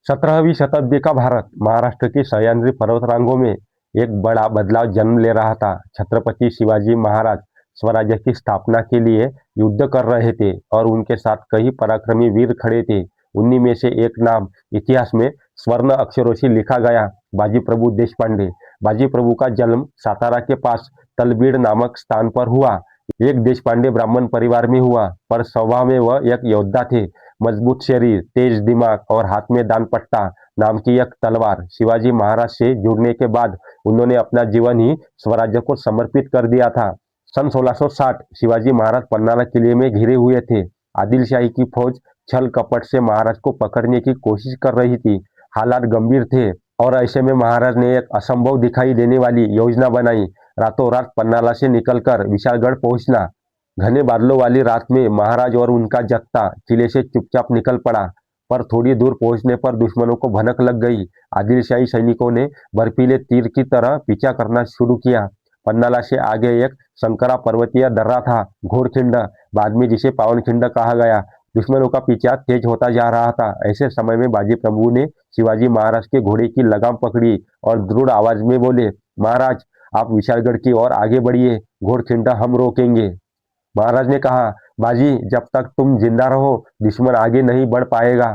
17वीं शताब्दी का भारत महाराष्ट्र की सह्याद्री पर्वतरांगों में एक बड़ा बदलाव जन्म ले रहा था। छत्रपति शिवाजी महाराज स्वराज्य की स्थापना के लिए युद्ध कर रहे थे और उनके साथ कई पराक्रमी वीर खड़े थे। उन्हीं में से एक नाम इतिहास में स्वर्ण अक्षरों से लिखा गया, बाजी प्रभु देशपांडे। बाजी प्रभु का जन्म सातारा के पास तलबीड़ नामक स्थान पर हुआ। एक देशपांडे ब्राह्मण परिवार में हुआ, पर स्वभाव में वह एक योद्धा थे। मजबूत शरीर, तेज दिमाग और हाथ में दानपट्टा नाम की एक तलवार। शिवाजी महाराज से जुड़ने के बाद उन्होंने अपना जीवन ही स्वराज्य को समर्पित कर दिया था। सन 1660 शिवाजी महाराज पन्नाला किले में घिरे हुए थे। आदिल शाही की फौज छल कपट से महाराज को पकड़ने की कोशिश कर रही थी। हालात गंभीर थे और ऐसे में महाराज ने एक असंभव दिखाई देने वाली योजना बनाई। रातों रात पन्नाला से निकलकर विशालगढ़ पहुंचना। घने बादलों वाली रात में महाराज और उनका जत्था किले से चुपचाप निकल पड़ा, पर थोड़ी दूर पहुंचने पर दुश्मनों को भनक लग गई। आदिल शाही सैनिकों ने बर्फीले तीर की तरह पीछा करना शुरू किया। पन्नाला से आगे एक संकरा पर्वतीय दर्रा था, घोड़खिंड, बाद में जिसे पावनखिंड कहा गया। दुश्मनों का पीछा तेज होता जा रहा था। ऐसे समय में बाजी प्रभु ने शिवाजी महाराज के घोड़े की लगाम पकड़ी और दृढ़ आवाज में बोले, महाराज आप विशालगढ़ की ओर आगे बढ़िए, घोड़खिंड हम रोकेंगे। महाराज ने कहा, बाजी जब तक तुम जिंदा रहो दुश्मन आगे नहीं बढ़ पाएगा।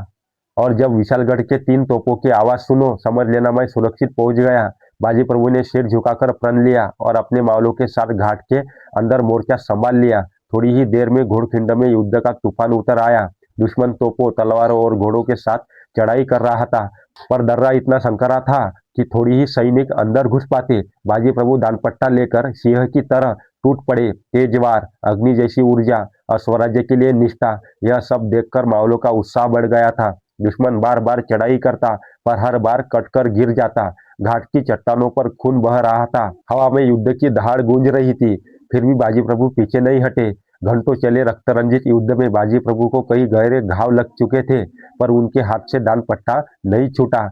और जब विशालगढ़ के 3 तोपों की आवाज सुनो, समझ लेना मैं सुरक्षित पहुंच गया। बाजी प्रभु ने सिर झुकाकर प्रण लिया और अपने मावलों के साथ घाट के अंदर मोर्चा संभाल लिया। थोड़ी ही देर में घोड़खिंड में युद्ध का तूफान उतर आया। दुश्मन तोपों, तलवारों और घोड़ों के साथ चढ़ाई कर रहा था, पर दर्रा इतना संकरा था कि थोड़ी ही सैनिक अंदर घुस पाते। बाजी प्रभु दानपट्टा लेकर सिंह की तरह टूट पड़े। तेज वार, अग्नि जैसी ऊर्जा और स्वराज्य के लिए निष्ठा, यह सब देखकर मावलों का उत्साह बढ़ गया था। दुश्मन बार बार चढ़ाई करता, पर हर बार कटकर गिर जाता। घाट की चट्टानों पर खून बह रहा था। हवा में युद्ध की दहाड़ गूंज रही थी, फिर भी बाजी प्रभु पीछे नहीं हटे। घंटों चले रक्तरंजित युद्ध में बाजी प्रभु को कई गहरे घाव लग चुके थे, पर उनके हाथ से दानपट्टा नहीं छूटा।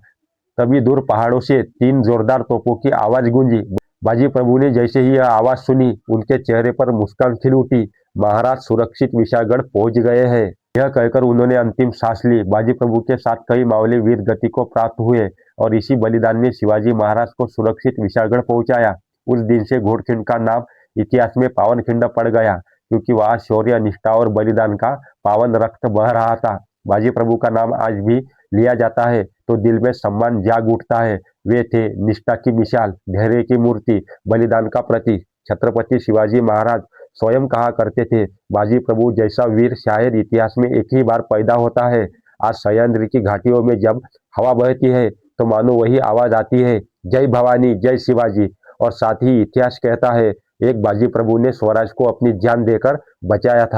तभी दूर पहाड़ों से 3 जोरदार तोपों की आवाज गूंजी। बाजी प्रभु ने जैसे ही यह आवाज सुनी, उनके चेहरे पर मुस्कान खिल उठी। महाराज सुरक्षित विशालगढ़ पहुंच गए हैं, यह कहकर उन्होंने अंतिम सांस ली। बाजी प्रभु के साथ कई मावले वीर गति को प्राप्त हुए और इसी बलिदान ने शिवाजी महाराज को सुरक्षित विशालगढ़ पहुंचाया। उस दिन से घोड़खिंड का नाम इतिहास में पावनखिंड पड़ गया, क्योंकि वहां शौर्य, निष्ठा और बलिदान का पावन रक्त बह रहा था। बाजी प्रभु का नाम आज भी लिया जाता है तो दिल में सम्मान जाग उठता है। वे थे निष्ठा की मिसाल, धैर्य की मूर्ति, बलिदान का प्रतीक। छत्रपति शिवाजी महाराज स्वयं कहा करते थे, बाजी प्रभु जैसा वीर शायद इतिहास में एक ही बार पैदा होता है। आज सह्याद्री की घाटियों में जब हवा बहती है तो मानो वही आवाज आती है, जय भवानी, जय शिवाजी। और साथ ही इतिहास कहता है, एक बाजी प्रभु ने स्वराज को अपनी जान देकर बचाया था।